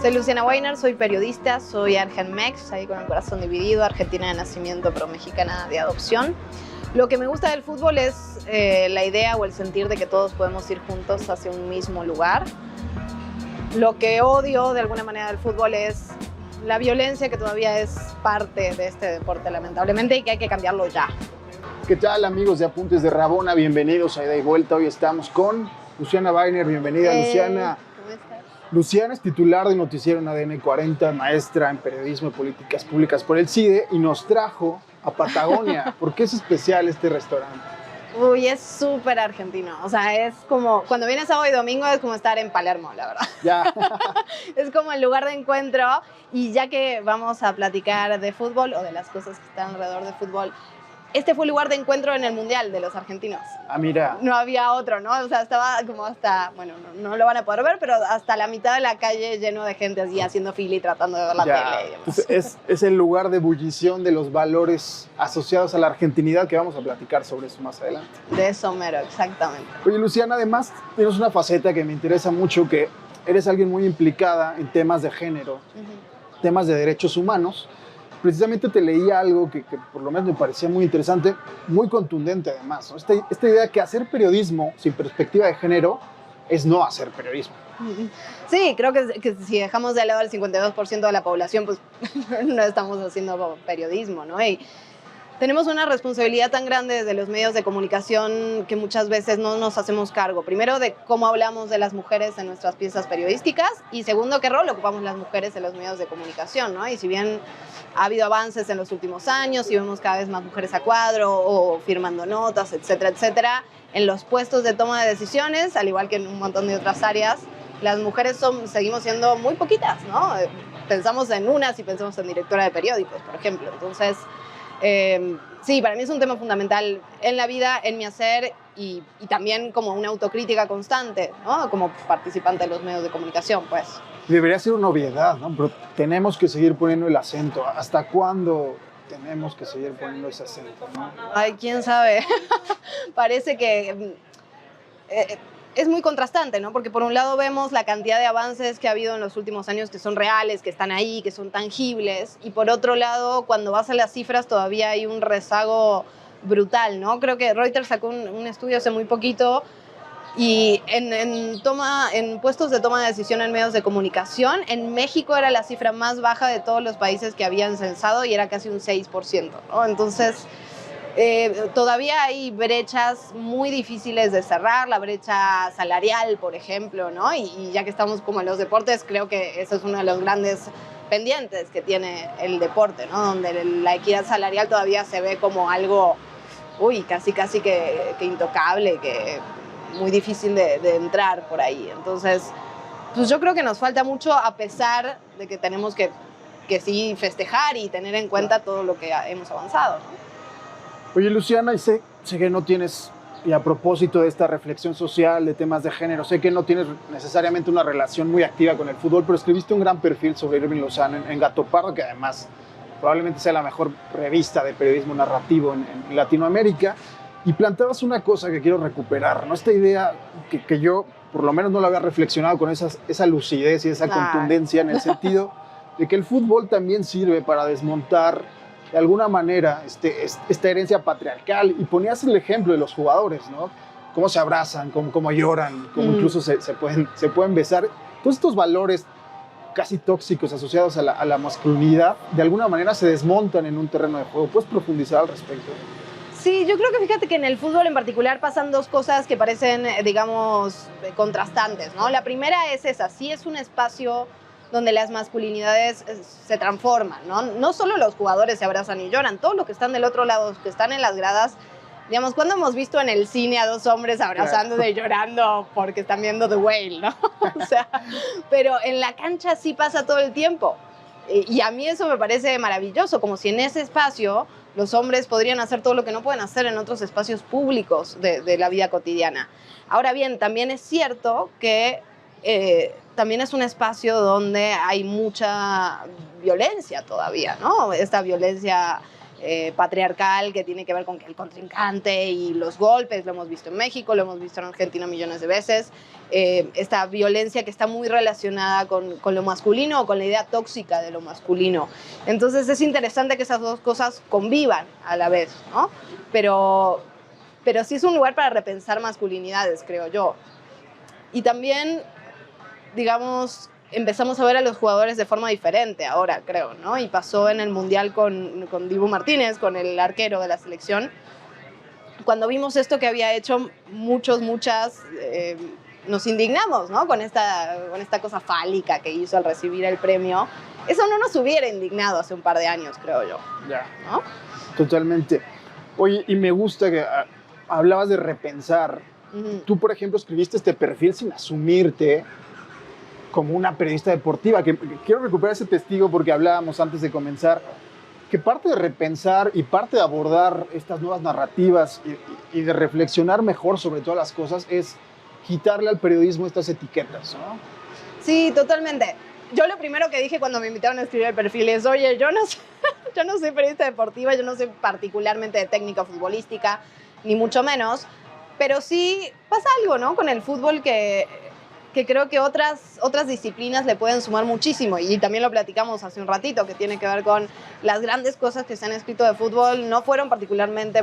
Soy Luciana Weiner, soy periodista, soy argenmex, ahí con el corazón dividido, argentina de nacimiento pero mexicana de adopción. Lo que me gusta del fútbol es la idea o el sentir de que todos podemos ir juntos hacia un mismo lugar. Lo que odio de alguna manera del fútbol es la violencia que todavía es parte de este deporte, lamentablemente, y que hay que cambiarlo ya. ¿Qué tal, amigos de Apuntes de Rabona? Bienvenidos a Ida y Vuelta. Hoy estamos con Luciana Weiner. Bienvenida, Luciana. ¿Cómo estás? Luciana es titular de Noticiero en ADN 40, maestra en Periodismo y Políticas Públicas por el CIDE, y nos trajo a Patagonia. ¿Por qué es especial este restaurante? Uy, es súper argentino. O sea, es como, cuando vienes sábado y domingo es como estar en Palermo, la verdad. Ya. Es como el lugar de encuentro. Y ya que vamos a platicar de fútbol o de las cosas que están alrededor de fútbol, este fue el lugar de encuentro en el Mundial de los argentinos. Ah, mira. No había otro, ¿no? O sea, estaba como hasta, bueno, no lo van a poder ver, pero hasta la mitad de la calle lleno de gente así haciendo fila y tratando de ver la tele. Y demás. Es el lugar de ebullición de los valores asociados a la argentinidad, que vamos a platicar sobre eso más adelante. De eso mero, exactamente. Oye, Luciana, además tienes una faceta que me interesa mucho, que eres alguien muy implicada en temas de género, temas de derechos humanos. Precisamente te leía algo que por lo menos me parecía muy interesante, muy contundente además, ¿no? Esta idea que hacer periodismo sin perspectiva de género es no hacer periodismo. Sí, creo que si dejamos de lado al 52% de la población, pues no estamos haciendo periodismo, ¿no? Y tenemos una responsabilidad tan grande desde los medios de comunicación que muchas veces no nos hacemos cargo. Primero, de cómo hablamos de las mujeres en nuestras piezas periodísticas, y segundo, qué rol ocupamos las mujeres en los medios de comunicación, ¿no? Y si bien ha habido avances en los últimos años y vemos cada vez más mujeres a cuadro o firmando notas, etcétera, etcétera, en los puestos de toma de decisiones, al igual que en un montón de otras áreas, las mujeres seguimos siendo muy poquitas, ¿no? Pensamos en unas y pensamos en directora de periódicos, por ejemplo. Entonces, sí, para mí es un tema fundamental en la vida, en mi hacer y también como una autocrítica constante, ¿no? Como participante de los medios de comunicación, pues. Debería ser una obviedad, ¿no? Pero tenemos que seguir poniendo el acento. ¿Hasta cuándo tenemos que seguir poniendo ese acento, ¿no? Ay, quién sabe. Parece que es muy contrastante, ¿no? Porque por un lado vemos la cantidad de avances que ha habido en los últimos años que son reales, que están ahí, que son tangibles, y por otro lado, cuando vas a las cifras todavía hay un rezago brutal, ¿no? Creo que Reuters sacó un estudio hace muy poquito, y en puestos de toma de decisión en medios de comunicación, en México era la cifra más baja de todos los países que habían censado y era casi un 6%, ¿no? Entonces, todavía hay brechas muy difíciles de cerrar, la brecha salarial, por ejemplo, ¿no? Y ya que estamos como en los deportes, creo que eso es uno de los grandes pendientes que tiene el deporte, ¿no? Donde la equidad salarial todavía se ve como algo, casi que intocable, que muy difícil de entrar por ahí. Entonces, pues yo creo que nos falta mucho, a pesar de que tenemos que sí festejar y tener en cuenta todo lo que hemos avanzado, ¿no? Oye, Luciana, y sé que no tienes, y a propósito de esta reflexión social, de temas de género, sé que no tienes necesariamente una relación muy activa con el fútbol, pero escribiste un gran perfil sobre Irving Lozano en Gato Pardo, que además probablemente sea la mejor revista de periodismo narrativo en Latinoamérica, y planteabas una cosa que quiero recuperar, ¿no? Esta idea que yo por lo menos no la había reflexionado con esa lucidez y esa contundencia, en el sentido de que el fútbol también sirve para desmontar de alguna manera esta herencia patriarcal, y ponías el ejemplo de los jugadores, ¿no? Cómo se abrazan, cómo lloran, cómo incluso se pueden besar. Todos estos valores casi tóxicos asociados a la masculinidad, de alguna manera se desmontan en un terreno de juego. ¿Puedes profundizar al respecto? Sí, yo creo que fíjate que en el fútbol en particular pasan dos cosas que parecen, digamos, contrastantes, ¿no? La primera es esa, sí es un espacio donde las masculinidades se transforman, ¿no? No solo los jugadores se abrazan y lloran, todos los que están del otro lado, los que están en las gradas, digamos, ¿cuándo hemos visto en el cine a dos hombres abrazándose y llorando porque están viendo The Whale, ¿no? O sea, pero en la cancha sí pasa todo el tiempo. Y a mí eso me parece maravilloso, como si en ese espacio los hombres podrían hacer todo lo que no pueden hacer en otros espacios públicos de la vida cotidiana. Ahora bien, también es cierto que también es un espacio donde hay mucha violencia todavía, ¿no? Esta violencia patriarcal que tiene que ver con el contrincante y los golpes, lo hemos visto en México, lo hemos visto en Argentina millones de veces, esta violencia que está muy relacionada con lo masculino o con la idea tóxica de lo masculino. Entonces es interesante que esas dos cosas convivan a la vez, ¿no? Pero sí es un lugar para repensar masculinidades, creo yo. Y también, digamos, empezamos a ver a los jugadores de forma diferente ahora, creo, ¿no? Y pasó en el Mundial con Dibu Martínez, con el arquero de la selección. Cuando vimos esto que había hecho, muchas, nos indignamos, ¿no? Con esta cosa fálica que hizo al recibir el premio. Eso no nos hubiera indignado hace un par de años, creo yo. Ya. ¿No? Totalmente. Oye, y me gusta que hablabas de repensar. Tú, por ejemplo, escribiste este perfil sin asumirte como una periodista deportiva, que quiero recuperar ese testigo porque hablábamos antes de comenzar, que parte de repensar y parte de abordar estas nuevas narrativas y de reflexionar mejor sobre todas las cosas es quitarle al periodismo estas etiquetas, ¿no? Sí, totalmente. Yo lo primero que dije cuando me invitaron a escribir el perfil es, oye, yo no soy periodista deportiva, yo no soy particularmente de técnica futbolística, ni mucho menos, pero sí pasa algo, ¿no? Con el fútbol que creo que otras disciplinas le pueden sumar muchísimo, y también lo platicamos hace un ratito, que tiene que ver con las grandes cosas que se han escrito de fútbol, no fueron particularmente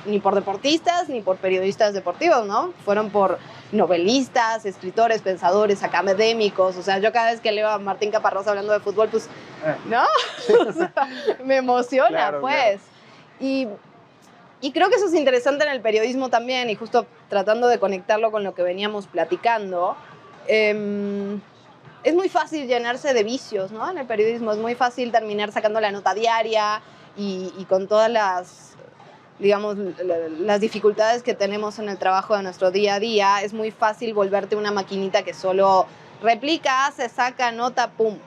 ni por deportistas ni por periodistas deportivos, ¿no? Fueron por novelistas, escritores, pensadores, académicos. O sea, yo cada vez que leo a Martín Caparrós hablando de fútbol, pues, ¿no? O sea, me emociona, claro, pues. Claro. Y creo que eso es interesante en el periodismo también, y justo tratando de conectarlo con lo que veníamos platicando, es muy fácil llenarse de vicios, ¿no? En el periodismo es muy fácil terminar sacando la nota diaria y con todas las dificultades que tenemos en el trabajo de nuestro día a día, es muy fácil volverte una maquinita que solo replica, hace, saca, nota, pum.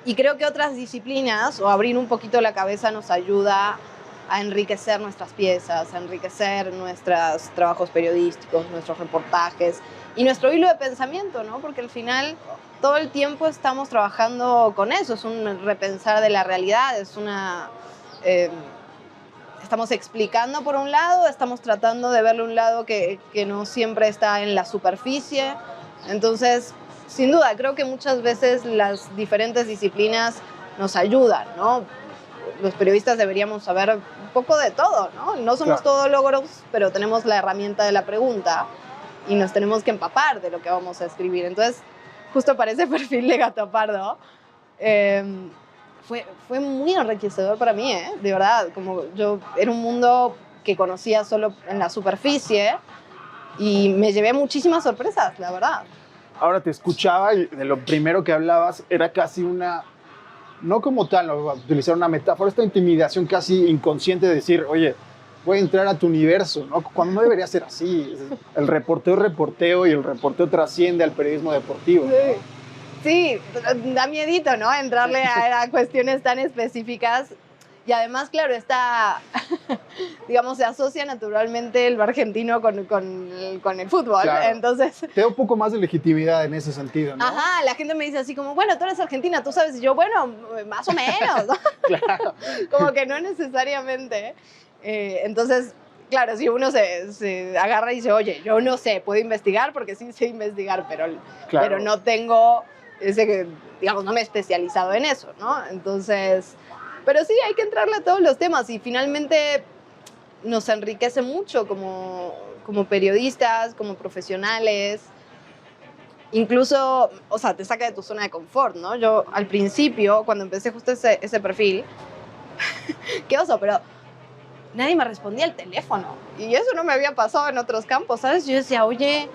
Y creo que otras disciplinas, o abrir un poquito la cabeza, nos ayuda a enriquecer nuestras piezas, a enriquecer nuestros trabajos periodísticos, nuestros reportajes y nuestro hilo de pensamiento, ¿no? Porque al final todo el tiempo estamos trabajando con eso, es un repensar de la realidad, estamos explicando por un lado, estamos tratando de verle un lado que no siempre está en la superficie. Entonces, sin duda, creo que muchas veces las diferentes disciplinas nos ayudan, ¿no? Los periodistas deberíamos saber un poco de todo, ¿no? No somos Claro. todólogos, pero tenemos la herramienta de la pregunta y nos tenemos que empapar de lo que vamos a escribir. Entonces, justo para ese perfil de Gato Pardo, fue muy enriquecedor para mí, de verdad. Como yo era un mundo que conocía solo en la superficie y me llevé muchísimas sorpresas, la verdad. Ahora te escuchaba y de lo primero que hablabas era casi una, no como tal, no, utilizar una metáfora, esta intimidación casi inconsciente de decir, oye, voy a entrar a tu universo, ¿no? Cuando no debería ser así. El reporteo es reporteo y el reporteo trasciende al periodismo deportivo, ¿no? Sí, da miedito, ¿no? Entrarle a cuestiones tan específicas. Y además, claro, digamos, se asocia naturalmente el argentino con el fútbol. Claro. Entonces, te da un poco más de legitimidad en ese sentido, ¿no? Ajá, la gente me dice así como, bueno, tú eres argentina, tú sabes. Y yo, bueno, más o menos, ¿no? Claro. Como que no necesariamente. Entonces, claro, si uno se agarra y dice, oye, yo no sé, puedo investigar porque sí sé investigar, Claro. pero no tengo digamos, no me he especializado en eso, ¿no? Entonces, pero sí, hay que entrarle a todos los temas y finalmente nos enriquece mucho como periodistas, como profesionales. Incluso, o sea, te saca de tu zona de confort, ¿no? Yo al principio, cuando empecé justo ese perfil, qué oso, pero nadie me respondía al teléfono. Y eso no me había pasado en otros campos, ¿sabes? Yo decía, oye,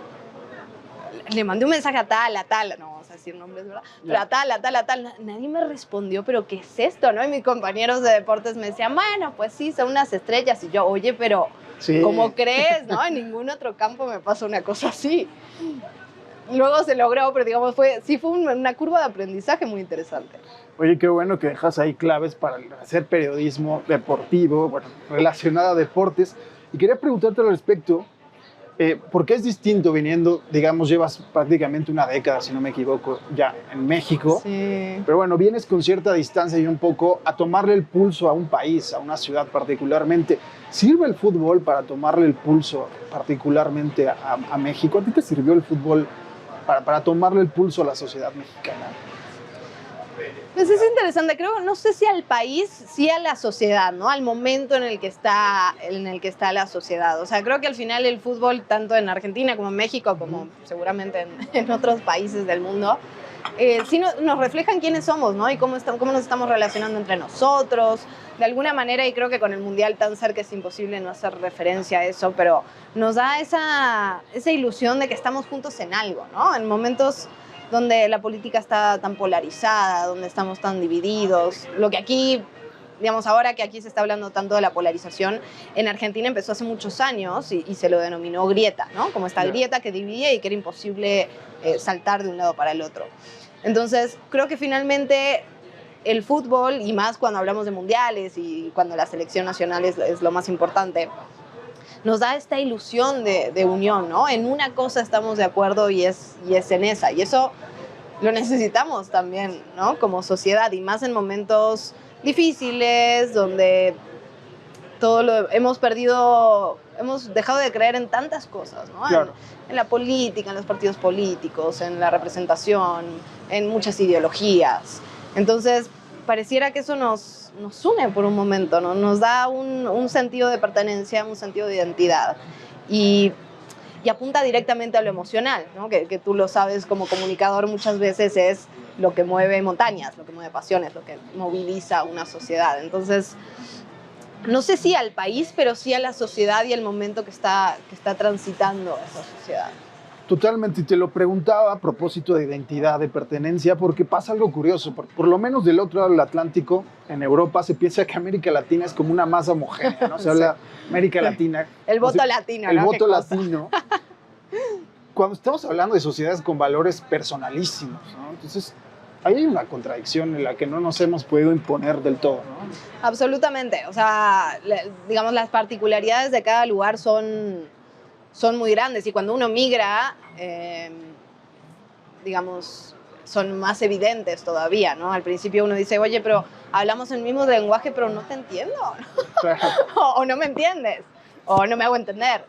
le mandé un mensaje a tal, no vamos a decir nombres, ¿verdad? Pero a tal, nadie me respondió, pero ¿qué es esto, no? Y mis compañeros de deportes me decían, bueno, pues sí, son unas estrellas. Y yo, oye, pero sí. ¿Cómo crees, no? En ningún otro campo me pasa una cosa así. Luego se logró, pero digamos, fue una curva de aprendizaje muy interesante. Oye, qué bueno que dejas ahí claves para hacer periodismo deportivo, bueno, relacionado a deportes. Y quería preguntarte al respecto, Porque es distinto viniendo, digamos, llevas prácticamente una década, si no me equivoco, ya en México. Sí. Pero bueno, vienes con cierta distancia y un poco a tomarle el pulso a un país, a una ciudad particularmente. ¿Sirve el fútbol para tomarle el pulso particularmente a México? ¿A ti te sirvió el fútbol para tomarle el pulso a la sociedad mexicana? Pues es interesante, creo, no sé si al país, sí a la sociedad, ¿no? Al momento en el que está la sociedad. O sea, creo que al final el fútbol, tanto en Argentina como en México, como seguramente en otros países del mundo, sí nos reflejan quiénes somos, ¿no? Y cómo nos estamos relacionando entre nosotros. De alguna manera, y creo que con el Mundial tan cerca es imposible no hacer referencia a eso, pero nos da esa ilusión de que estamos juntos en algo, ¿no? En momentos donde la política está tan polarizada, donde estamos tan divididos. Lo que aquí, digamos, ahora que aquí se está hablando tanto de la polarización, en Argentina empezó hace muchos años y se lo denominó grieta, ¿no? Como esta grieta que dividía y que era imposible saltar de un lado para el otro. Entonces, creo que finalmente el fútbol, y más cuando hablamos de mundiales y cuando la selección nacional es lo más importante, nos da esta ilusión de unión, ¿no? En una cosa estamos de acuerdo y es en esa. Y eso lo necesitamos también, ¿no? Como sociedad, y más en momentos difíciles, donde hemos dejado de creer en tantas cosas, ¿no? Claro. En la política, en los partidos políticos, en la representación, en muchas ideologías. Entonces, pareciera que eso nos une por un momento, ¿no? Nos da un sentido de pertenencia, un sentido de identidad. Y apunta directamente a lo emocional, ¿no? Que tú lo sabes como comunicador, muchas veces es lo que mueve montañas, lo que mueve pasiones, lo que moviliza una sociedad. Entonces, no sé si al país, pero sí a la sociedad y el momento que está transitando esa sociedad. Totalmente, y te lo preguntaba a propósito de identidad, de pertenencia, porque pasa algo curioso. Por lo menos del otro lado del Atlántico, en Europa, se piensa que América Latina es como una masa homogénea, ¿no? Se habla América Latina. El voto latino, El ¿no? voto latino. Cuando estamos hablando de sociedades con valores personalísimos, ¿no? Entonces, ahí hay una contradicción en la que no nos hemos podido imponer del todo, ¿no? Absolutamente. O sea, digamos, las particularidades de cada lugar son muy grandes, y cuando uno migra, digamos, son más evidentes todavía, ¿no? Al principio uno dice, oye, pero hablamos el mismo lenguaje, pero no te entiendo, Claro. o no me entiendes, o no me hago entender.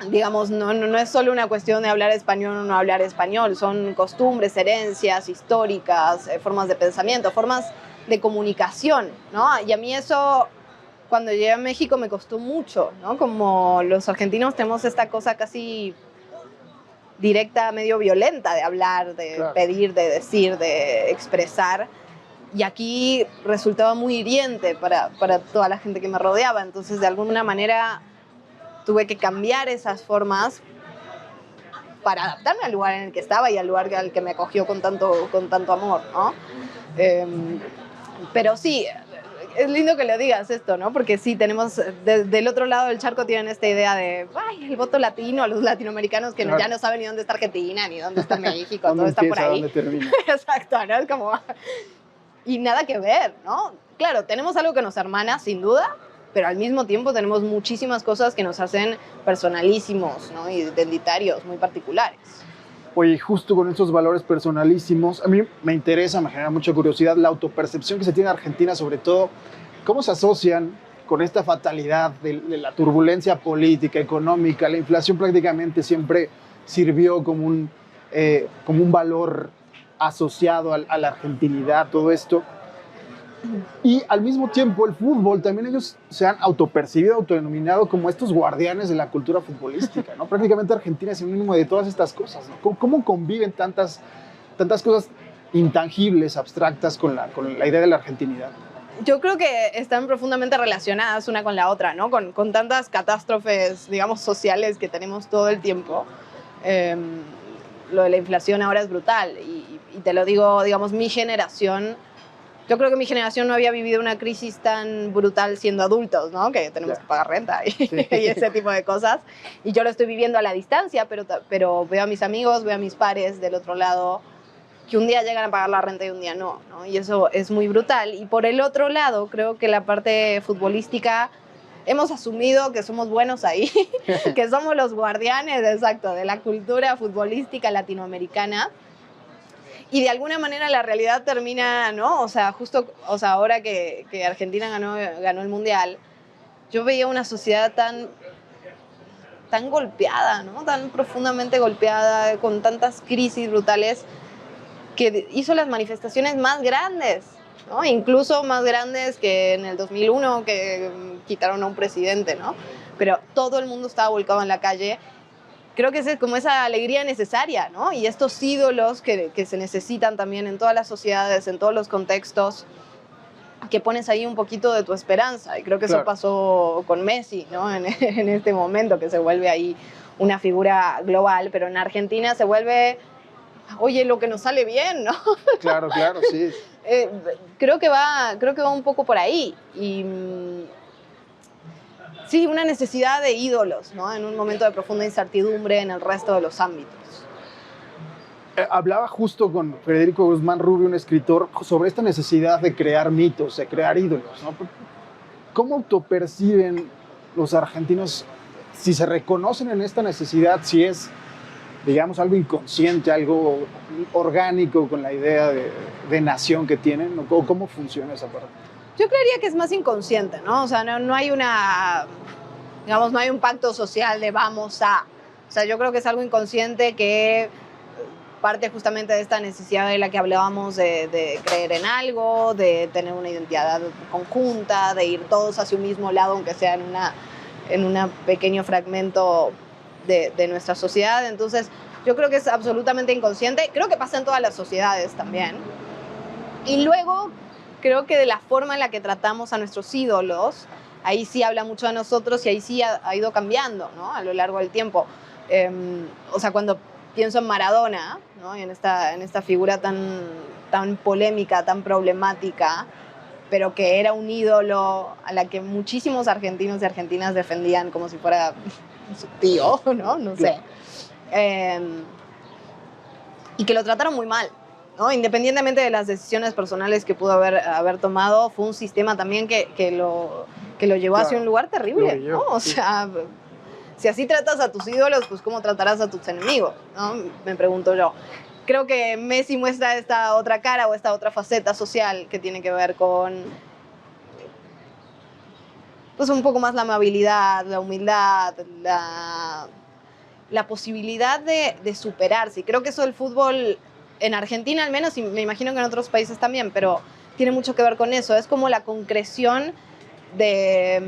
Digamos, no es solo una cuestión de hablar español o no hablar español, son costumbres, herencias históricas, formas de pensamiento, formas de comunicación, ¿no? Y a mí eso, cuando llegué a México, me costó mucho, ¿no? Como los argentinos tenemos esta cosa casi directa, medio violenta de hablar, de Claro. pedir, de decir, de expresar. Y aquí resultaba muy hiriente para toda la gente que me rodeaba. Entonces, de alguna manera, tuve que cambiar esas formas para adaptarme al lugar en el que estaba y al lugar al que me acogió con tanto amor, ¿no? Pero sí, es lindo que lo digas esto, ¿no? Porque sí, tenemos, del otro lado del charco tienen esta idea de, ay, el voto latino, los latinoamericanos que Claro. ya no saben ni dónde está Argentina, ni dónde está México, ¿Dónde todo está por empieza, ahí. dónde termina? Exacto, ¿no? Es como... Y nada que ver, ¿no? Claro, tenemos algo que nos hermana, sin duda, pero al mismo tiempo tenemos muchísimas cosas que nos hacen personalísimos, ¿no? Identitarios, muy particulares. Oye, justo con estos valores personalísimos, a mí me interesa, me genera mucha curiosidad la autopercepción que se tiene en Argentina, sobre todo, cómo se asocian con esta fatalidad de la turbulencia política, económica. La inflación prácticamente siempre sirvió como un valor asociado a la argentinidad, todo esto. Y al mismo tiempo el fútbol, también ellos se han autopercibido, autodenominado como estos guardianes de la cultura futbolística, ¿no? Prácticamente Argentina es sinónimo de todas estas cosas, ¿no? ¿Cómo conviven tantas cosas intangibles, abstractas con la idea de la argentinidad? Yo creo que están profundamente relacionadas una con la otra, ¿no? Con tantas catástrofes, digamos, sociales que tenemos todo el tiempo. Lo de la inflación ahora es brutal, y te lo digo, digamos, mi generación... Yo creo que mi generación no había vivido una crisis tan brutal siendo adultos, ¿no? Que tenemos que pagar renta y, Sí. y ese tipo de cosas. Y yo lo estoy viviendo a la distancia, pero veo a mis amigos, veo a mis pares del otro lado, que un día llegan a pagar la renta y un día no, ¿no? Y eso es muy brutal. Y por el otro lado, creo que la parte futbolística hemos asumido que somos buenos ahí, que somos los guardianes, exacto, de la cultura futbolística latinoamericana. Y de alguna manera la realidad termina, ¿no? O sea, justo, o sea, ahora que Argentina ganó el Mundial, yo veía una sociedad tan golpeada, ¿no? Tan profundamente golpeada, con tantas crisis brutales, que hizo las manifestaciones más grandes, ¿no? Incluso más grandes que en el 2001, que quitaron a un presidente, ¿no? Pero todo el mundo estaba volcado en la calle. Creo que es como esa alegría necesaria, ¿no? Y estos ídolos que se necesitan también en todas las sociedades, en todos los contextos, que pones ahí un poquito de tu esperanza. Y creo que Claro. eso pasó con Messi, ¿no? En este momento, que se vuelve ahí una figura global, pero en Argentina se vuelve, oye, lo que nos sale bien, ¿no? Claro, claro, sí. Creo que va un poco por ahí. Y sí, una necesidad de ídolos, ¿no? En un momento de profunda incertidumbre en el resto de los ámbitos. Hablaba justo con Federico Guzmán Rubio, un escritor, sobre esta necesidad de crear mitos, de crear ídolos, ¿no? ¿Cómo autoperciben los argentinos, si se reconocen en esta necesidad, si es, digamos, algo inconsciente, algo orgánico con la idea de nación que tienen? ¿O cómo funciona esa parte? Yo creería que es más inconsciente, ¿no? O sea, no hay digamos, no hay un pacto social de vamos a... O sea, yo creo que es algo inconsciente que parte justamente de esta necesidad de la que hablábamos de creer en algo, de tener una identidad conjunta, de ir todos hacia un mismo lado, aunque sea en un pequeño fragmento de nuestra sociedad. Entonces, yo creo que es absolutamente inconsciente. Creo que pasa en todas las sociedades también. Y luego, creo que de la forma en la que tratamos a nuestros ídolos, ahí sí habla mucho de nosotros y ahí sí ha ido cambiando, ¿no? A lo largo del tiempo. O sea, cuando pienso en Maradona, ¿no? Y en esta figura tan polémica, tan problemática, pero que era un ídolo a la que muchísimos argentinos y argentinas defendían como si fuera su tío, ¿no? No sé. Y que lo trataron muy mal, ¿no? Independientemente de las decisiones personales que pudo haber tomado, fue un sistema también que lo llevó hacia un lugar terrible, ¿no? O sea, si así tratas a tus ídolos, pues ¿cómo tratarás a tus enemigos? ¿No? Me pregunto yo. Creo que Messi muestra esta otra cara o esta otra faceta social que tiene que ver con, pues, un poco más la amabilidad, la humildad, la posibilidad de superarse. Y creo que eso del fútbol, en Argentina al menos, y me imagino que en otros países también, pero tiene mucho que ver con eso. Es como la concreción de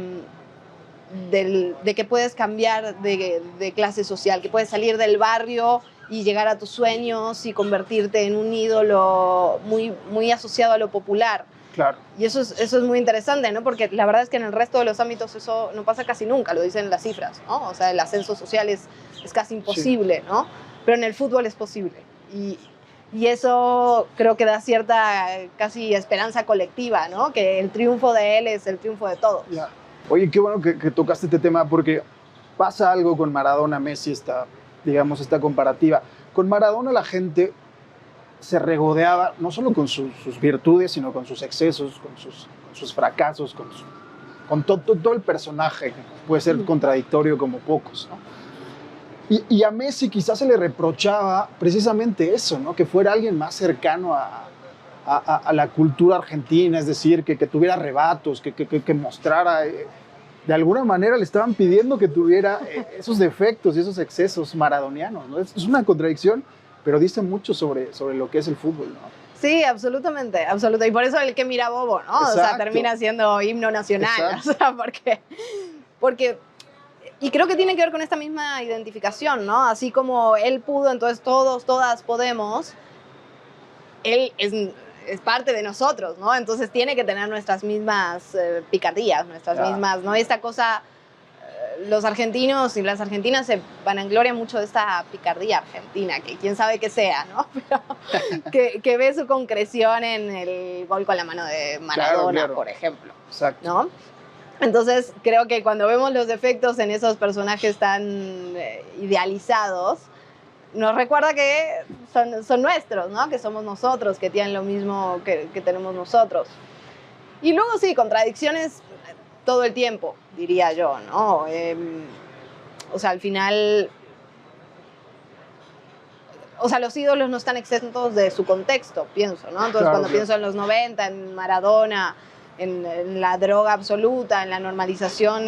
que puedes cambiar de clase social, que puedes salir del barrio y llegar a tus sueños y convertirte en un ídolo muy, muy asociado a lo popular. Claro. Y eso es muy interesante, ¿no? Porque la verdad es que en el resto de los ámbitos eso no pasa casi nunca, lo dicen las cifras, ¿no? O sea, el ascenso social es casi imposible, sí, ¿no? Pero en el fútbol es posible. Y eso creo que da cierta casi esperanza colectiva, ¿no? Que el triunfo de él es el triunfo de todos. Yeah. Oye, qué bueno que tocaste este tema, porque pasa algo con Maradona, Messi, esta comparativa. Con Maradona la gente se regodeaba no solo con sus virtudes, sino con sus excesos, con sus fracasos, con todo el personaje, que puede ser contradictorio como pocos, ¿no? Y a Messi quizás se le reprochaba precisamente eso, ¿no? Que fuera alguien más cercano a la cultura argentina, es decir, que tuviera arrebatos, que mostrara... de alguna manera le estaban pidiendo que tuviera esos defectos y esos excesos maradonianos, ¿no? Es una contradicción, pero dice mucho sobre lo que es el fútbol, ¿no? Sí, absolutamente, absolutamente. Y por eso el que mira bobo, ¿no? Exacto. O sea, termina siendo himno nacional. Exacto. O sea, porque... Y creo que tiene que ver con esta misma identificación, ¿no? Así como él pudo, entonces todas podemos. Él es parte de nosotros, ¿no? Entonces tiene que tener nuestras mismas picardías, nuestras mismas, ¿no? Esta cosa, los argentinos y las argentinas se vanaglorian mucho de esta picardía argentina, que quién sabe qué sea, ¿no? Pero que ve su concreción en el gol con la mano de Maradona, claro. Por ejemplo. Exacto. ¿No? Entonces creo que cuando vemos los defectos en esos personajes tan idealizados, nos recuerda que son nuestros, ¿no? Que somos nosotros, que tienen lo mismo que tenemos nosotros. Y luego sí, contradicciones todo el tiempo, diría yo, ¿no? O sea, al final, o sea, los ídolos no están exentos de su contexto, pienso, ¿no? Entonces, Claro, cuando claro. pienso en los 90, en Maradona, en la droga absoluta, en la normalización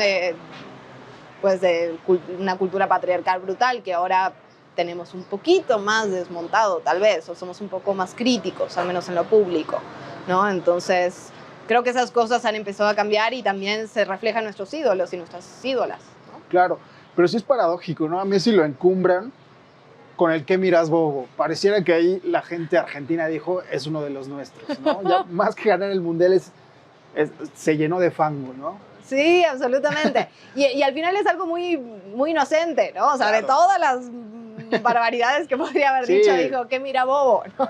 pues de una cultura patriarcal brutal que ahora tenemos un poquito más desmontado, tal vez, o somos un poco más críticos, al menos en lo público, ¿no? Entonces, creo que esas cosas han empezado a cambiar y también se reflejan en nuestros ídolos y nuestras ídolas, ¿no? Claro, pero sí es paradójico, ¿no? A Messi lo encumbran con el que miras bobo. Pareciera que ahí la gente argentina dijo, es uno de los nuestros, ¿no? Ya más que ganar el Mundial se llenó de fango, ¿no? Sí, absolutamente. Y al final es algo muy, muy inocente, ¿no? O sea, Claro. de todas las barbaridades que podría haber Sí. dicho, dijo, qué mira bobo, ¿no?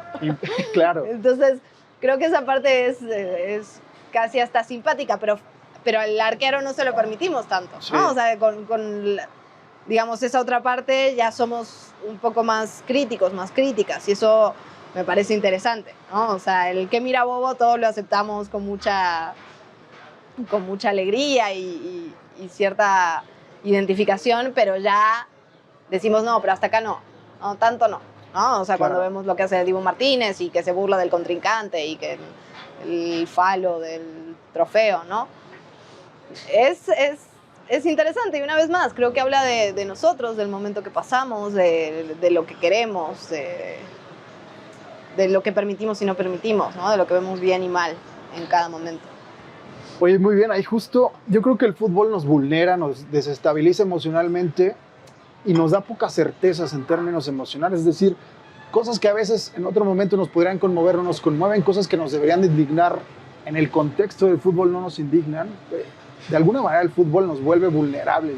Claro, Entonces, creo que esa parte es casi hasta simpática, pero al arquero no se lo permitimos tanto, ¿no? Sí. O sea, digamos, esa otra parte ya somos un poco más críticos, más críticas, y eso me parece interesante, ¿no? O sea, el que mira bobo todos lo aceptamos con mucha alegría y cierta identificación, pero ya decimos, no, pero hasta acá no, no tanto no, ¿no? O sea, Claro. cuando vemos lo que hace Dibu Martínez y que se burla del contrincante y que el falo del trofeo, ¿no? Es interesante y una vez más, creo que habla de nosotros, del momento que pasamos, de lo que queremos, de lo que permitimos y no permitimos, ¿no? De lo que vemos bien y mal en cada momento. Oye, muy bien, ahí justo yo creo que el fútbol nos vulnera, nos desestabiliza emocionalmente y nos da pocas certezas en términos emocionales, es decir, cosas que a veces en otro momento nos podrían conmover, no nos conmueven, cosas que nos deberían de indignar en el contexto del fútbol no nos indignan. De alguna manera el fútbol nos vuelve vulnerables,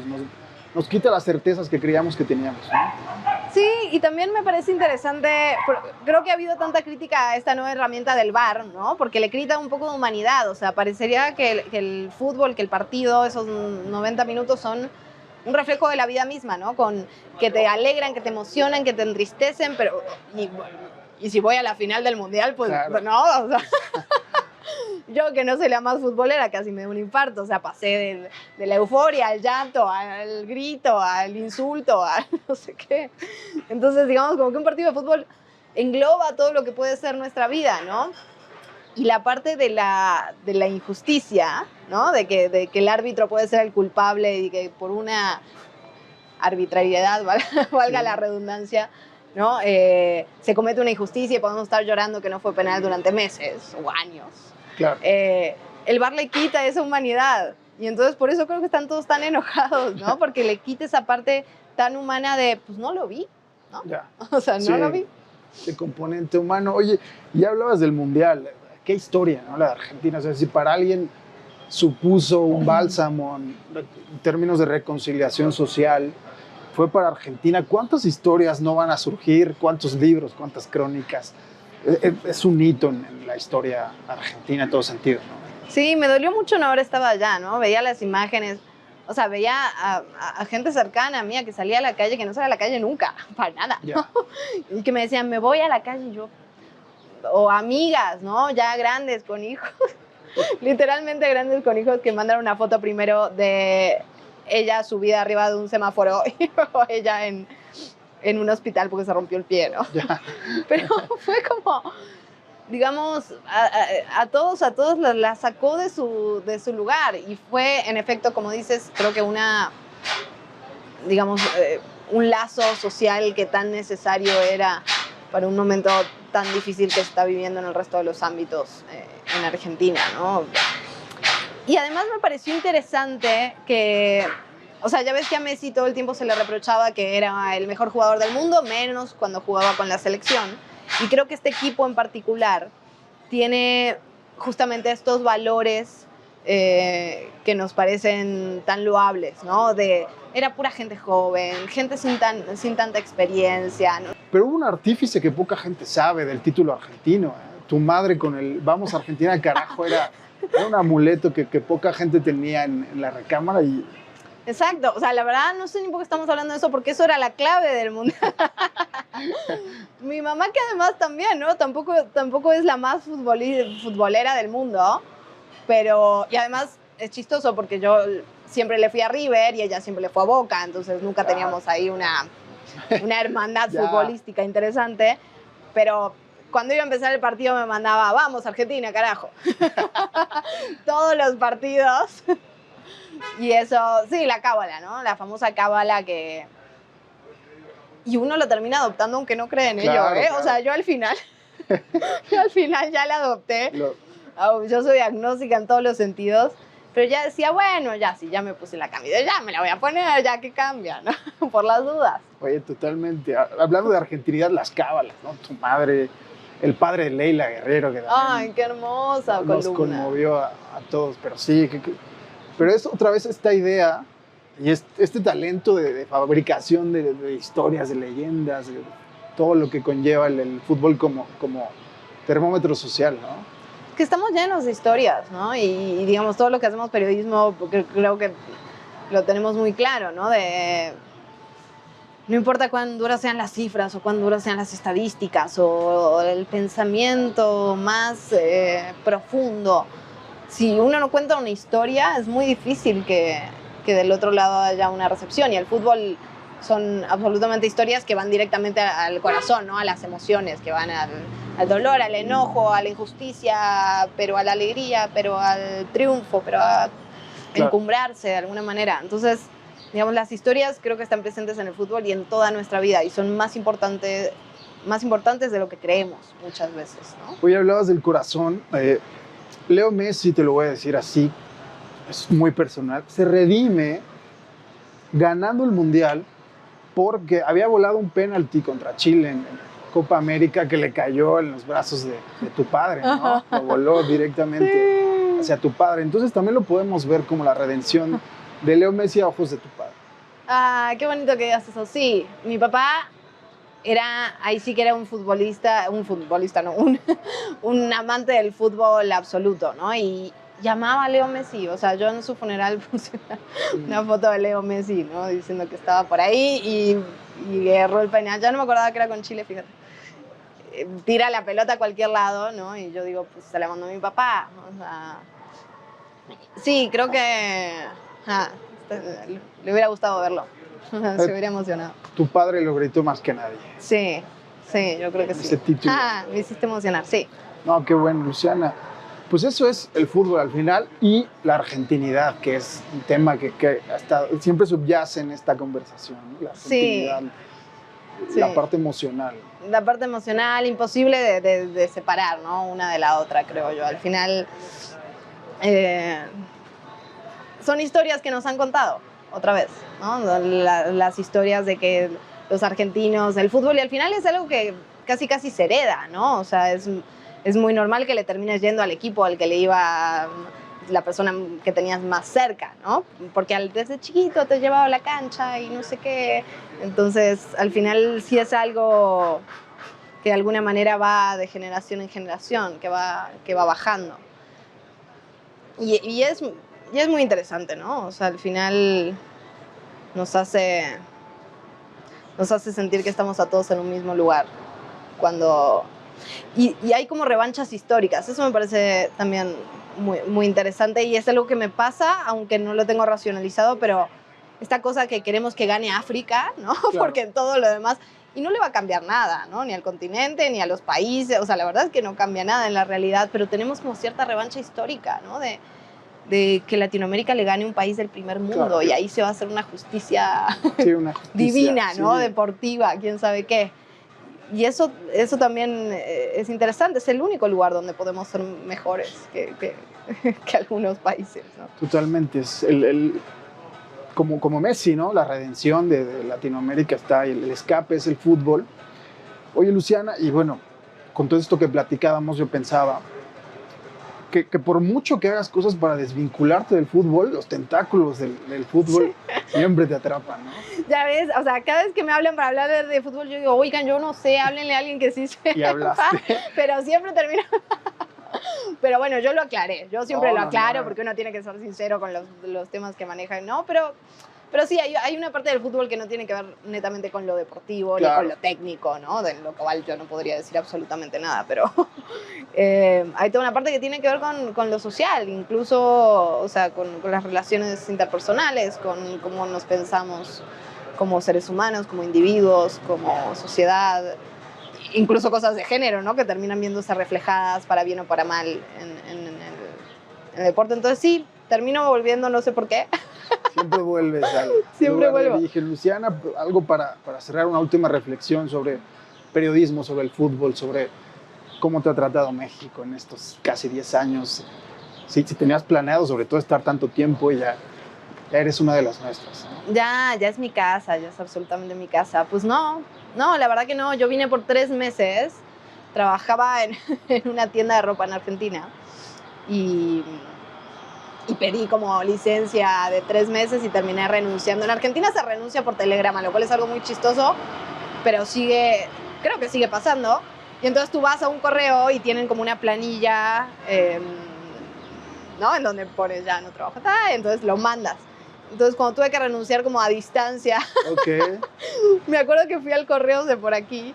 nos quita las certezas que creíamos que teníamos, ¿no? Sí, y también me parece interesante, creo que ha habido tanta crítica a esta nueva herramienta del VAR, ¿no? Porque le quita un poco de humanidad, o sea, parecería que el fútbol, que el partido, esos 90 minutos son un reflejo de la vida misma, ¿no? Que te alegran, que te emocionan, que te entristecen, pero y si voy a la final del Mundial, pues Claro. no, o sea, yo que no soy la más futbolera, casi me dio un infarto, o sea, pasé de la euforia al llanto, al grito, al insulto, a no sé qué. Entonces, digamos, como que un partido de fútbol engloba todo lo que puede ser nuestra vida, ¿no? Y la parte de la injusticia, ¿no? De que el árbitro puede ser el culpable y que por una arbitrariedad, valga Sí. la redundancia, ¿no? Se comete una injusticia y podemos estar llorando que no fue penal durante meses o años. Claro. El VAR le quita esa humanidad y entonces por eso creo que están todos tan enojados, ¿no? Porque le quita esa parte tan humana de, pues no lo vi, ¿no? Ya. O sea, no Sí. lo vi. De componente humano. Oye, ya hablabas del Mundial, qué historia, ¿no? La de Argentina, o sea, si para alguien supuso un bálsamo en términos de reconciliación social, fue para Argentina. ¿Cuántas historias no van a surgir? ¿Cuántos libros? ¿Cuántas crónicas? Es un hito en la historia argentina en todos sentidos, ¿no? Sí, me dolió mucho no haber estado allá, ¿no? Veía las imágenes, o sea, veía a gente cercana a mí que salía a la calle, que no salía a la calle nunca, para nada. Ya. Y que me decían, me voy a la calle y yo, o amigas, ¿no? Ya grandes con hijos, literalmente grandes con hijos que mandaron una foto primero de ella subida arriba de un semáforo y luego ella en un hospital porque se rompió el pie, ¿no? Ya. Pero fue como, digamos, a todos la sacó de su lugar y fue, en efecto, como dices, creo que digamos, un lazo social que tan necesario era para un momento tan difícil que se está viviendo en el resto de los ámbitos en Argentina, ¿no? Y además me pareció interesante que, o sea, ya ves que a Messi todo el tiempo se le reprochaba que era el mejor jugador del mundo, menos cuando jugaba con la selección. Y creo que este equipo en particular tiene justamente estos valores que nos parecen tan loables, ¿no? Era pura gente joven, gente sin tanta experiencia, ¿no? Pero hubo un artífice que poca gente sabe del título argentino, ¿eh? Tu madre con el Vamos Argentina, carajo, era un amuleto que poca gente tenía en la recámara y... Exacto, o sea, la verdad no sé ni por qué estamos hablando de eso, porque eso era la clave del mundial. Mi mamá, que además también, ¿no? Tampoco es la más futbolera del mundo, pero, y además es chistoso porque yo siempre le fui a River y ella siempre le fue a Boca, entonces nunca teníamos ahí una hermandad futbolística interesante, pero cuando iba a empezar el partido me mandaba, vamos Argentina, carajo. Todos los partidos. Y eso, sí, la cábala, ¿no? La famosa cábala que... Y uno lo termina adoptando aunque no cree en ello, ¿eh? Claro. O sea, yo al final ya la adopté. Yo soy agnóstica en todos los sentidos, pero ya decía, bueno, ya sí, ya me puse la camisa, ya me la voy a poner, ya que cambia, ¿no? Por las dudas. Oye, totalmente. Hablando de argentinidad, las cábalas, ¿no? Tu madre, el padre de Leila Guerrero, que ay, qué hermosa nos columna. Conmovió a todos, pero sí, pero es otra vez esta idea y este talento de fabricación de historias, de leyendas, de todo lo que conlleva el fútbol como termómetro social, ¿no? Que estamos llenos de historias, ¿no? Y digamos, todo lo que hacemos periodismo, porque creo que lo tenemos muy claro, ¿no? No importa cuán duras sean las cifras o cuán duras sean las estadísticas o el pensamiento más profundo, si uno no cuenta una historia, es muy difícil que del otro lado haya una recepción. Y el fútbol son absolutamente historias que van directamente al corazón, ¿no? A las emociones, que van al dolor, al enojo, a la injusticia, pero a la alegría, pero al triunfo, pero a encumbrarse de alguna manera. Entonces, digamos, las historias creo que están presentes en el fútbol y en toda nuestra vida y son más importantes de lo que creemos muchas veces, ¿no? Hoy hablabas del corazón. Leo Messi, te lo voy a decir así, es muy personal, se redime ganando el Mundial porque había volado un penalti contra Chile en Copa América que le cayó en los brazos de tu padre, ¿no? Lo voló directamente hacia tu padre. Entonces también lo podemos ver como la redención de Leo Messi a ojos de tu padre. Ah, qué bonito que digas eso. Sí, mi papá ahí sí que era un futbolista, no, un amante del fútbol absoluto, ¿no? Y llamaba a Leo Messi, o sea, yo en su funeral puse una foto de Leo Messi, ¿no? Diciendo que estaba por ahí y erró el penal. Ya no me acordaba que era con Chile, fíjate. Tira la pelota a cualquier lado, ¿no? Y yo digo, pues se la mandó mi papá, o sea... Sí, creo que le hubiera gustado verlo. Se hubiera emocionado. Tu padre lo gritó más que nadie. Sí, yo creo que sí. Ese título. Me hiciste emocionar, sí. No, qué bueno, Luciana. Pues eso es el fútbol al final y la argentinidad, que es un tema que hasta siempre subyace en esta conversación, ¿no? La argentinidad, la parte emocional. La parte emocional, imposible de separar, ¿no? Una de la otra, creo yo. Al final, son historias que nos han contado, otra vez, ¿no? Las historias de que los argentinos, el fútbol, y al final es algo que casi se hereda, ¿no? O sea, es muy normal que le termines yendo al equipo al que le iba la persona que tenías más cerca, ¿no? Porque desde chiquito te llevaba a la cancha y no sé qué. Entonces, al final sí es algo que de alguna manera va de generación en generación, que va bajando. Y es muy interesante, ¿no? O sea, al final nos hace sentir que estamos a todos en un mismo lugar. Y hay como revanchas históricas. Eso me parece también muy interesante y es algo que me pasa, aunque no lo tengo racionalizado, pero esta cosa que queremos que gane África, ¿no? Claro. Porque en todo lo demás... Y no le va a cambiar nada, ¿no? Ni al continente, ni a los países. O sea, la verdad es que no cambia nada en la realidad, pero tenemos como cierta revancha histórica, ¿no? De que Latinoamérica le gane un país del primer mundo, claro. Y ahí se va a hacer una justicia, divina, ¿no? Sí. Deportiva, quién sabe qué. Y eso también es interesante. Es el único lugar donde podemos ser mejores que algunos países, ¿no? Totalmente. Es como Messi, ¿no? La redención de Latinoamérica está ahí, el escape es el fútbol. Oye, Luciana, y bueno, con todo esto que platicábamos, yo pensaba que por mucho que hagas cosas para desvincularte del fútbol, los tentáculos del fútbol siempre te atrapan, ¿no? Ya ves, o sea, cada vez que me hablan para hablar de fútbol, yo digo, oigan, yo no sé, háblenle a alguien que sí sepa. Y hablaste. Pero siempre termina... Pero bueno, yo lo aclaré, yo siempre lo aclaro porque uno tiene que ser sincero con los temas que manejan, ¿no? Pero Pero sí, hay una parte del fútbol que no tiene que ver netamente con lo deportivo, Claro. ni con lo técnico, ¿no? De lo cual yo no podría decir absolutamente nada, pero hay toda una parte que tiene que ver con lo social, incluso, o sea, con las relaciones interpersonales, con cómo nos pensamos como seres humanos, como individuos, como sociedad, incluso cosas de género, ¿no? Que terminan viéndose reflejadas para bien o para mal en el deporte. Entonces sí, termino volviendo, no sé por qué. Siempre vuelves al Siempre lugar de vuelvo. origen. Luciana, algo para cerrar, una última reflexión sobre periodismo, sobre el fútbol, sobre cómo te ha tratado México en estos casi 10 años. Si tenías planeado sobre todo estar tanto tiempo y ya eres una de las nuestras, ¿no? Ya es mi casa, ya es absolutamente mi casa. Pues no, la verdad que no. Yo vine por 3 meses, trabajaba en una tienda de ropa en Argentina y pedí como licencia de 3 meses y terminé renunciando. En Argentina se renuncia por telegrama, lo cual es algo muy chistoso, pero creo que sigue pasando. Y entonces tú vas a un correo y tienen como una planilla, ¿no? En donde pones ya no trabajo, entonces lo mandas. Entonces cuando tuve que renunciar como a distancia, Ok. me acuerdo que fui al correo de por aquí.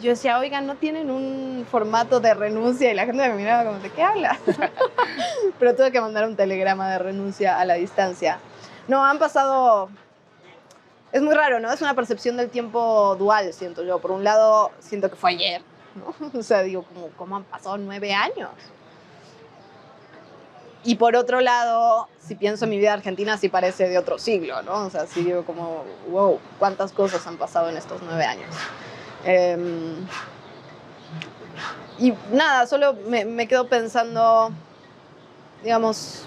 Yo decía, oigan, ¿no tienen un formato de renuncia? Y la gente me miraba como, ¿de qué hablas? Pero tuve que mandar un telegrama de renuncia a la distancia. No, han pasado... Es muy raro, ¿no? Es una percepción del tiempo dual, siento yo. Por un lado, siento que fue ayer, ¿no? O sea, digo, ¿cómo han pasado 9 años? Y por otro lado, si pienso en mi vida argentina, sí parece de otro siglo, ¿no? O sea, sí digo como, wow, cuántas cosas han pasado en estos 9 años. Y nada, solo me quedo pensando, digamos,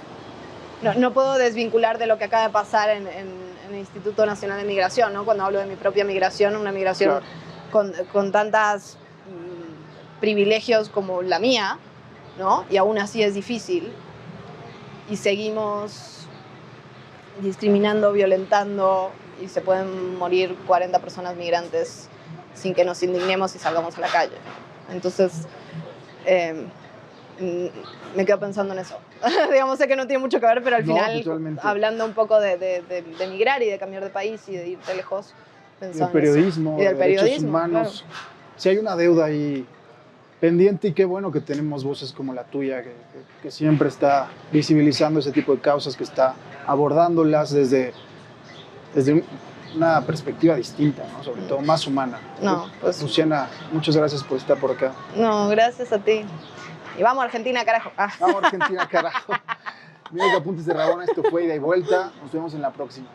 no puedo desvincular de lo que acaba de pasar en el Instituto Nacional de Migración, ¿no? Cuando hablo de mi propia migración, una migración con tantos privilegios como la mía, ¿no? Y aún así es difícil. Y seguimos discriminando, violentando, y se pueden morir 40 personas migrantes sin que nos indignemos y salgamos a la calle. Entonces, me quedo pensando en eso. Digamos, sé que no tiene mucho que ver, pero al final, totalmente. hablando un poco de migrar y de cambiar de país y de irte lejos, pensando Del periodismo, en eso. Y del de derechos periodismo, humanos. claro. Sí hay una deuda ahí pendiente y qué bueno que tenemos voces como la tuya, que siempre está visibilizando ese tipo de causas, que está abordándolas desde una perspectiva distinta, ¿no? Sobre todo más humana. No, pues, Luciana, muchas gracias por estar por acá. no, gracias a ti. Y vamos, Argentina, carajo. Vamos, Argentina, carajo. Mira que apuntes de Rabona, esto fue ida y vuelta. Nos vemos en la próxima.